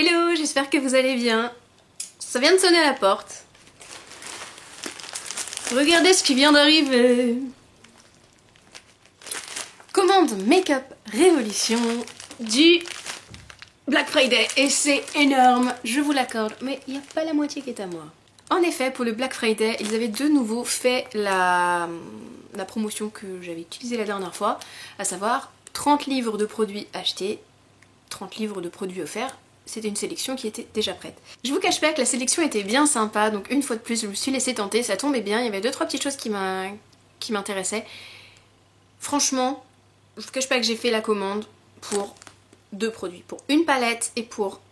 Hello, j'espère que vous allez bien. Ça vient de sonner à la porte. Regardez ce qui vient d'arriver. Commande Make-up Révolution du Black Friday. Et c'est énorme, je vous l'accorde. Mais il n'y a pas la moitié qui est à moi. En effet, pour le Black Friday, ils avaient de nouveau fait la promotion que j'avais utilisée la dernière fois. À savoir 30 livres de produits achetés, 30 livres de produits offerts. C'était une sélection qui était déjà prête. Je vous cache pas que la sélection était bien sympa, donc une fois de plus je me suis laissée tenter, ça tombait bien, il y avait 2-3 petites choses qui m'intéressaient. Franchement, je vous cache pas que j'ai fait la commande pour 2 produits, pour une palette et pour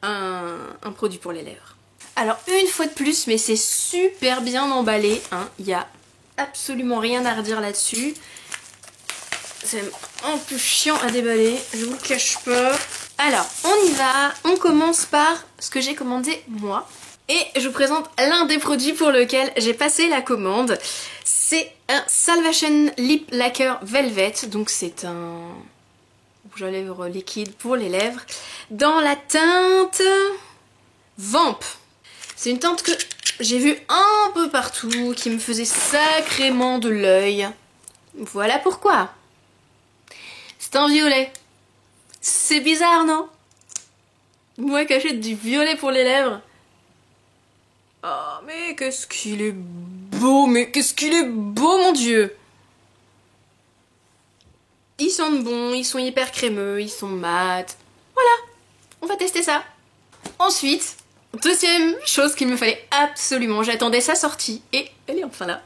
un produit pour les lèvres. Alors une fois de plus, mais c'est super bien emballé, hein. Il n'y a absolument rien à redire là-dessus. C'est un peu chiant à déballer, je vous le cache pas. Alors, on y va, on commence par ce que j'ai commandé moi. Et je vous présente l'un des produits pour lequel j'ai passé la commande. C'est un Salvation Lip Lacquer Velvet, donc c'est un rouge à lèvres liquide pour les lèvres, dans la teinte Vamp. C'est une teinte que j'ai vue un peu partout, qui me faisait sacrément de l'œil. Voilà pourquoi. C'est un violet. C'est bizarre, non? Moi qui achète du violet pour les lèvres. Oh, mais qu'est-ce qu'il est beau, mais qu'est-ce qu'il est beau, mon Dieu! Ils sentent bon, ils sont hyper crémeux, ils sont mat. Voilà, on va tester ça. Ensuite, deuxième chose qu'il me fallait absolument, j'attendais sa sortie et elle est enfin là.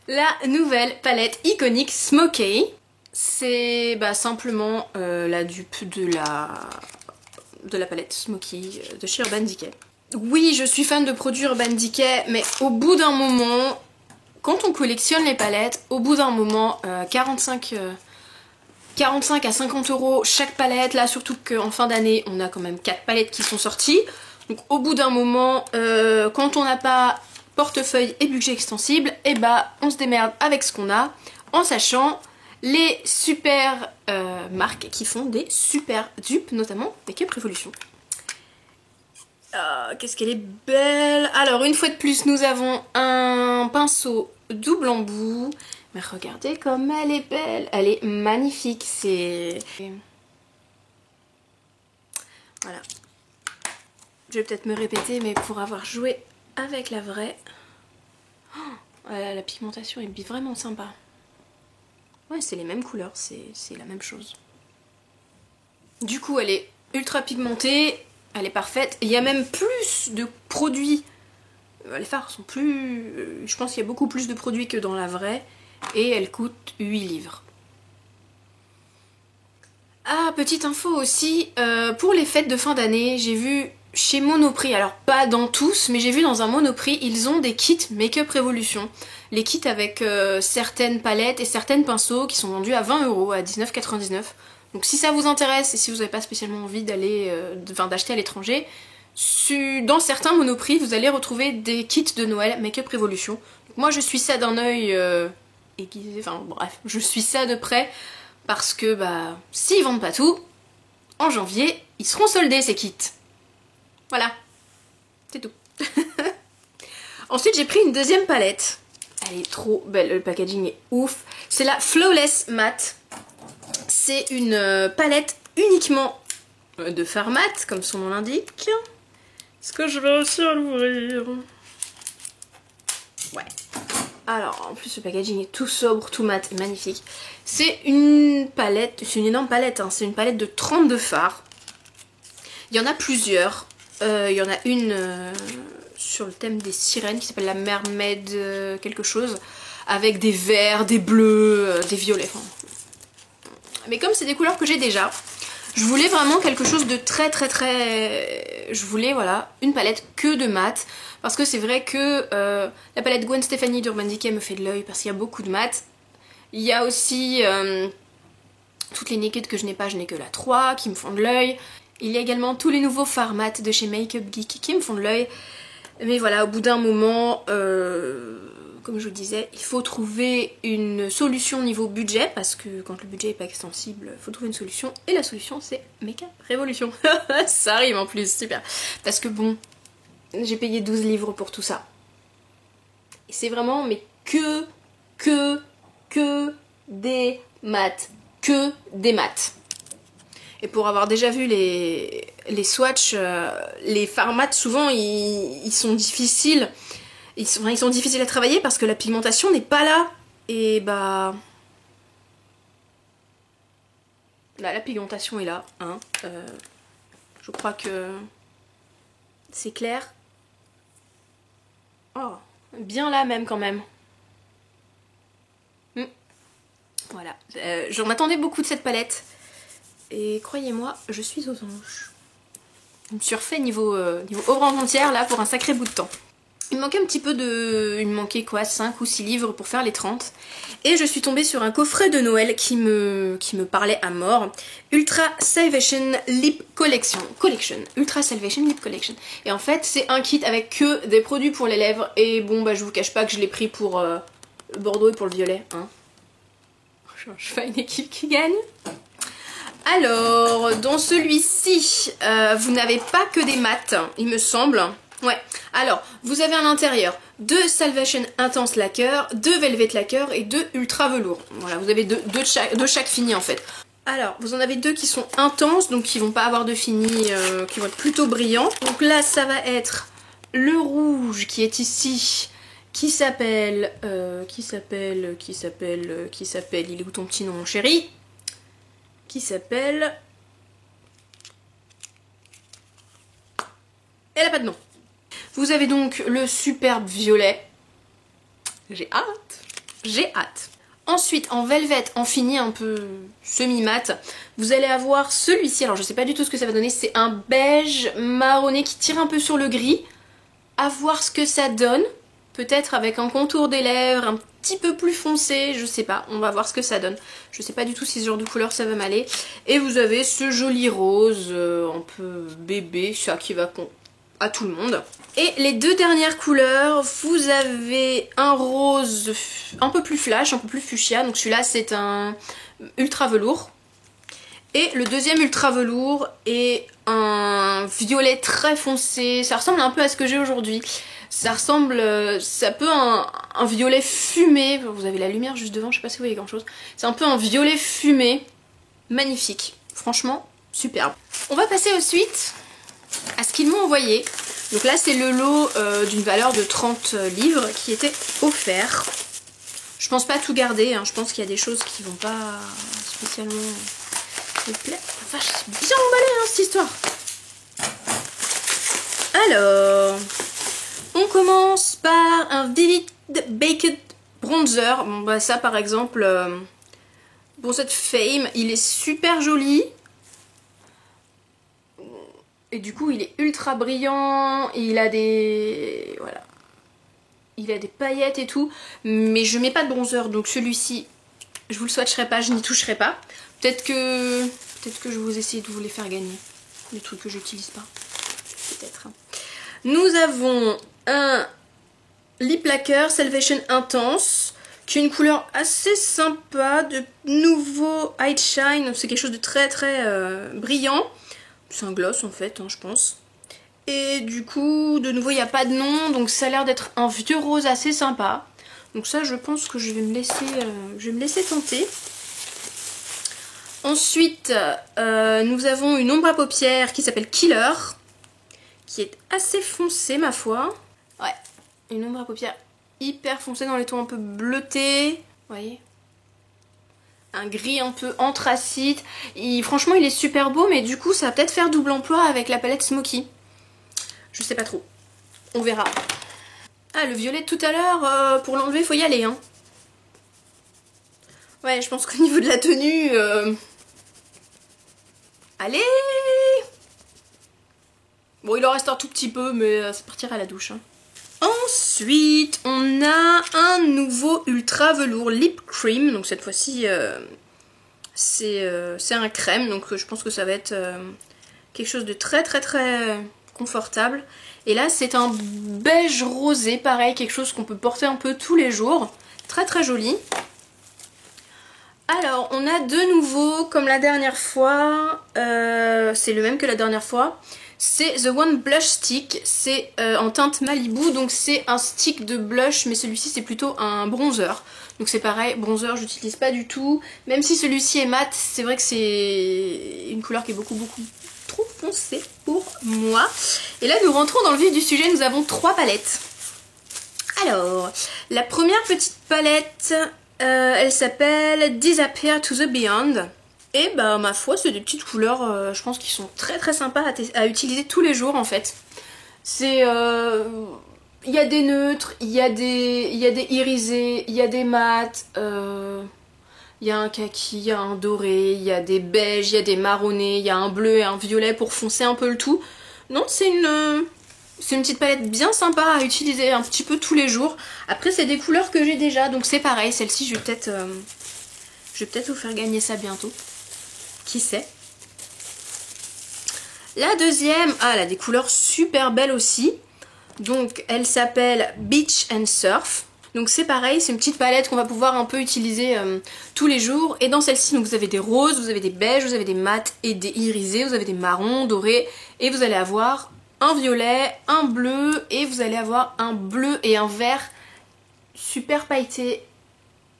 La nouvelle palette iconique Smokey. C'est simplement la dupe de la palette Smokey de chez Urban Decay. Oui, je suis fan de produits Urban Decay, mais au bout d'un moment, quand on collectionne les palettes, au bout d'un moment, 45 à 50 € chaque palette, là surtout qu'en fin d'année, on a quand même 4 palettes qui sont sorties. Donc au bout d'un moment, quand on n'a pas portefeuille et budget extensible, et on se démerde avec ce qu'on a, en sachant les super marques qui font des super dupes, notamment Make-up Revolution. Qu'est-ce qu'elle est belle! Alors une fois de plus, nous avons un pinceau double embout. Mais regardez comme elle est belle, elle est magnifique. C'est... Voilà. Je vais peut-être me répéter, mais pour avoir joué avec la vraie... Oh, la pigmentation est vraiment sympa. Ouais, c'est les mêmes couleurs, c'est la même chose. Du coup, elle est ultra pigmentée, elle est parfaite. Il y a même plus de produits. Les fards sont plus... Je pense qu'il y a beaucoup plus de produits que dans la vraie. Et elle coûte 8 livres. Ah, petite info aussi, pour les fêtes de fin d'année, j'ai vu chez Monoprix, alors pas dans tous, mais j'ai vu dans un Monoprix, ils ont des kits Make-up Revolution. Les kits avec certaines palettes et certains pinceaux qui sont vendus à 20 €, à 19,99 €. Donc si ça vous intéresse et si vous n'avez pas spécialement envie d'acheter à l'étranger, dans certains Monoprix, vous allez retrouver des kits de Noël Make-up Revolution. Donc moi je suis ça d'un œil aiguisé, enfin bref, je suis ça de près parce que s'ils vendent pas tout, en janvier, ils seront soldés ces kits. Voilà, c'est tout. Ensuite j'ai pris une deuxième palette. Elle est trop belle, le packaging est ouf. C'est la Flawless Matte. C'est une palette uniquement de fard mat, comme son nom l'indique. Est-ce que je vais réussir à l'ouvrir? Ouais. Alors, en plus le packaging est tout sobre, tout mat, et magnifique. C'est une palette, c'est une énorme palette, hein. C'est une palette de 32 fards. Il y en a plusieurs. Il y en a une sur le thème des sirènes qui s'appelle la Mermaid quelque chose, avec des verts, des bleus, des violets. Enfin, mais comme c'est des couleurs que j'ai déjà, je voulais vraiment quelque chose de très... Je voulais, voilà, une palette que de mat. Parce que c'est vrai que la palette Gwen Stefani d'Urban Decay me fait de l'œil parce qu'il y a beaucoup de mat. Il y a aussi toutes les Naked que je n'ai pas, je n'ai que la 3 qui me font de l'œil. Il y a également tous les nouveaux fards mat de chez Make Up Geek qui me font de l'œil. Mais voilà, au bout d'un moment, comme je vous disais, il faut trouver une solution niveau budget, parce que quand le budget n'est pas extensible, il faut trouver une solution, et la solution c'est Make-up Révolution. Ça arrive en plus, super. Parce que bon, j'ai payé 12 livres pour tout ça. Et c'est vraiment, mais que des maths. Que des maths. Et pour avoir déjà vu les swatchs, les formats souvent ils sont difficiles. Ils sont difficiles à travailler parce que la pigmentation n'est pas là. Et bah... Là, la pigmentation est là. Hein. Je crois que c'est clair. Oh, bien là même quand même. Voilà. J'en attendais beaucoup de cette palette. Et croyez-moi, je suis aux anges. Je me suis refait niveau orange entière là pour un sacré bout de temps. Il me manquait un petit peu de... Il me manquait quoi, 5 ou 6 livres pour faire les 30. Et je suis tombée sur un coffret de Noël qui me parlait à mort. Ultra Salvation Lip Collection. Ultra Salvation Lip Collection. Et en fait, c'est un kit avec que des produits pour les lèvres. Et bon, bah je vous cache pas que je l'ai pris pour le bordeaux et pour le violet. Hein. Je fais une équipe qui gagne. Alors, dans celui-ci, vous n'avez pas que des mats, il me semble. Ouais, alors, vous avez à l'intérieur 2 Salvation Intense Lacquer, 2 Velvet Lacquer et 2 Ultra Velours. Voilà, vous avez deux de chaque fini en fait. Alors, vous en avez 2 qui sont intenses, donc qui vont pas avoir de fini, qui vont être plutôt brillants. Donc là, ça va être le rouge qui est ici, qui s'appelle, il est où ton petit nom mon chéri? Qui s'appelle... Elle a pas de nom. Vous avez donc le superbe violet. J'ai hâte. J'ai hâte. Ensuite, en velvet, en fini un peu semi-mat, vous allez avoir celui-ci. Alors, je sais pas du tout ce que ça va donner. C'est un beige marronné qui tire un peu sur le gris. À voir ce que ça donne. Peut-être avec un contour des lèvres un petit peu plus foncé, je sais pas, on va voir ce que ça donne. Je sais pas du tout si ce genre de couleur ça va m'aller. Et vous avez ce joli rose, un peu bébé, ça qui va à tout le monde. Et les 2 dernières couleurs, vous avez un rose un peu plus flash, un peu plus fuchsia, donc celui-là c'est un ultra velours. Et le deuxième ultra velours est un violet très foncé, ça ressemble un peu à ce que j'ai aujourd'hui. Ça ressemble, ça peut un violet fumé, vous avez la lumière juste devant, je sais pas si vous voyez grand chose. C'est un peu un violet fumé, magnifique, franchement superbe. On va passer ensuite à ce qu'ils m'ont envoyé. Donc là c'est le lot d'une valeur de 30 livres qui était offert. Je pense pas tout garder, hein. Je pense qu'il y a des choses qui vont pas spécialement me plaire. Enfin, je suis bien emballée hein, cette histoire. Alors... On commence par un Vivid Baked Bronzer. Bon bah ça par exemple, pour cette Fame, il est super joli. Et du coup il est ultra brillant, il a des... Voilà. Il a des paillettes et tout. Mais je mets pas de bronzer, donc celui-ci, je vous le swatcherai pas, je n'y toucherai pas. Peut-être que je vais essayer de vous les faire gagner. Des trucs que j'utilise pas. Peut-être. Nous avons un Lip Lacquer Salvation Intense qui est une couleur assez sympa, de nouveau High Shine, c'est quelque chose de très brillant. C'est un gloss en fait, hein, je pense. Et du coup, de nouveau, il n'y a pas de nom, donc ça a l'air d'être un vieux rose assez sympa. Donc ça, je pense que je vais me laisser tenter. Ensuite, nous avons une ombre à paupières qui s'appelle Killer, qui est assez foncée ma foi. Ouais, une ombre à paupières hyper foncée dans les tons un peu bleutés. Vous voyez, un gris un peu anthracite. Franchement, il est super beau, mais du coup, ça va peut-être faire double emploi avec la palette Smoky. Je sais pas trop. On verra. Ah, le violet de tout à l'heure, pour l'enlever, faut y aller. Hein. Ouais, je pense qu'au niveau de la tenue... Allez! Bon, il en reste un tout petit peu, mais ça partira à la douche. Hein. Ensuite, on a un nouveau Ultra Velours Lip Cream. Donc cette fois-ci, c'est un crème. Donc je pense que ça va être quelque chose de très confortable. Et là c'est un beige rosé, pareil, quelque chose qu'on peut porter un peu tous les jours. Très très joli. Alors on a de nouveau, comme la dernière fois, c'est le même que la dernière fois. C'est The One Blush Stick, c'est en teinte Malibu, donc c'est un stick de blush, mais celui-ci c'est plutôt un bronzer. Donc c'est pareil, bronzer j'utilise pas du tout, même si celui-ci est mat, c'est vrai que c'est une couleur qui est beaucoup trop foncée pour moi. Et là nous rentrons dans le vif du sujet, nous avons 3 palettes. Alors, la première petite palette, elle s'appelle Disappear to the Beyond. Et bah ma foi c'est des petites couleurs je pense qui sont très sympas à utiliser tous les jours en fait. C'est il y a des neutres, il y a des irisés, il y a des mats, il y a un kaki, il y a un doré, il y a des beiges, il y a des marronnés, il y a un bleu et un violet pour foncer un peu le tout. Non, c'est une petite palette bien sympa à utiliser un petit peu tous les jours. Après c'est des couleurs que j'ai déjà, donc c'est pareil, celle-ci je vais peut-être vous faire gagner ça bientôt. Qui sait. La deuxième, elle a des couleurs super belles aussi. Donc elle s'appelle Beach and Surf. Donc c'est pareil, c'est une petite palette qu'on va pouvoir un peu utiliser tous les jours. Et dans celle-ci, vous avez des roses, vous avez des beiges, vous avez des mats et des irisés, vous avez des marrons, dorés. Et vous allez avoir un violet, un bleu et vous allez avoir un bleu et un vert super pailleté.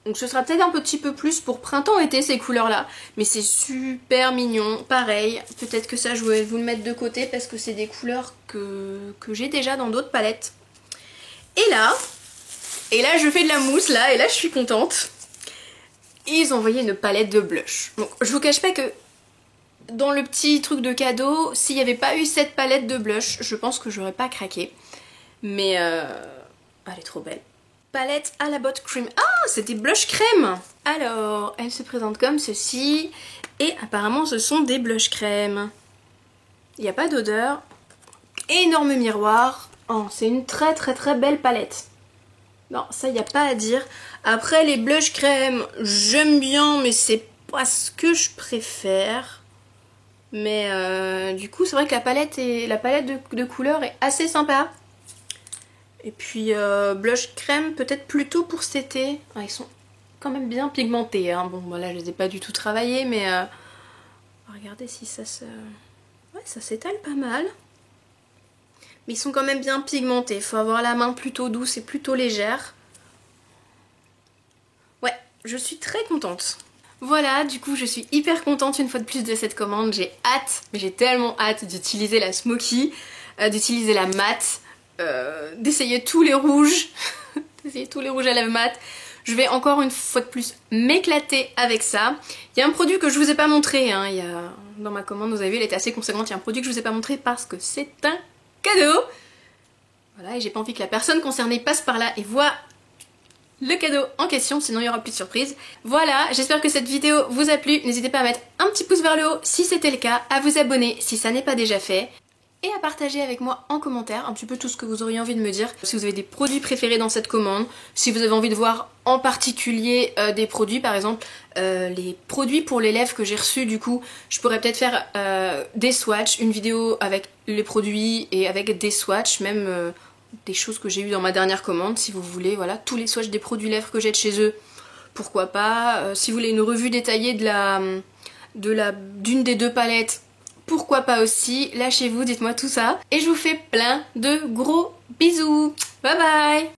Donc ce sera peut-être un petit peu plus pour printemps-été ces couleurs-là. Mais c'est super mignon. Pareil, peut-être que ça je vais vous le mettre de côté parce que c'est des couleurs que j'ai déjà dans d'autres palettes. Et là je fais de la mousse là et là je suis contente. Ils ont envoyé une palette de blush. Donc je vous cache pas que dans le petit truc de cadeau, s'il n'y avait pas eu cette palette de blush, je pense que j'aurais pas craqué. Mais elle est trop belle. Palette à la botte cream. Ah, c'est des blush crème. Alors, elle se présente comme ceci. Et apparemment, ce sont des blush crème. Il n'y a pas d'odeur. Énorme miroir. Oh, c'est une très belle palette. Non, ça, il n'y a pas à dire. Après, les blush crème, j'aime bien, mais c'est pas ce que je préfère. Mais du coup, c'est vrai que la palette de couleurs est assez sympa. Et puis blush crème peut-être plutôt pour cet été. Ah, ils sont quand même bien pigmentés. Hein. Bon voilà, je les ai pas du tout travaillés mais regardez si ça se... Ouais, ça s'étale pas mal. Mais ils sont quand même bien pigmentés. Faut avoir la main plutôt douce et plutôt légère. Ouais, je suis très contente. Voilà, du coup je suis hyper contente une fois de plus de cette commande. J'ai hâte, mais j'ai tellement hâte d'utiliser la Smoky, d'utiliser la matte. D'essayer tous les rouges d'essayer tous les rouges à lèvres mat. Je vais encore une fois de plus m'éclater avec ça. Il y a un produit que je vous ai pas montré hein. Dans ma commande vous avez vu elle était assez conséquente. Il y a un produit que je vous ai pas montré parce que c'est un cadeau. Voilà, et j'ai pas envie que la personne concernée passe par là et voit le cadeau en question, sinon il y aura plus de surprise. Voilà, j'espère que cette vidéo vous a plu. N'hésitez pas à mettre un petit pouce vers le haut si c'était le cas, à vous abonner si ça n'est pas déjà fait. Et à partager avec moi en commentaire un petit peu tout ce que vous auriez envie de me dire. Si vous avez des produits préférés dans cette commande, si vous avez envie de voir en particulier des produits, par exemple les produits pour les lèvres que j'ai reçus, du coup je pourrais peut-être faire des swatchs, une vidéo avec les produits et avec des swatchs, même des choses que j'ai eues dans ma dernière commande si vous voulez, voilà, tous les swatchs des produits lèvres que j'ai de chez eux, pourquoi pas. Si vous voulez une revue détaillée d'une des deux palettes, pourquoi pas aussi, lâchez-vous, dites-moi tout ça. Et je vous fais plein de gros bisous. Bye bye.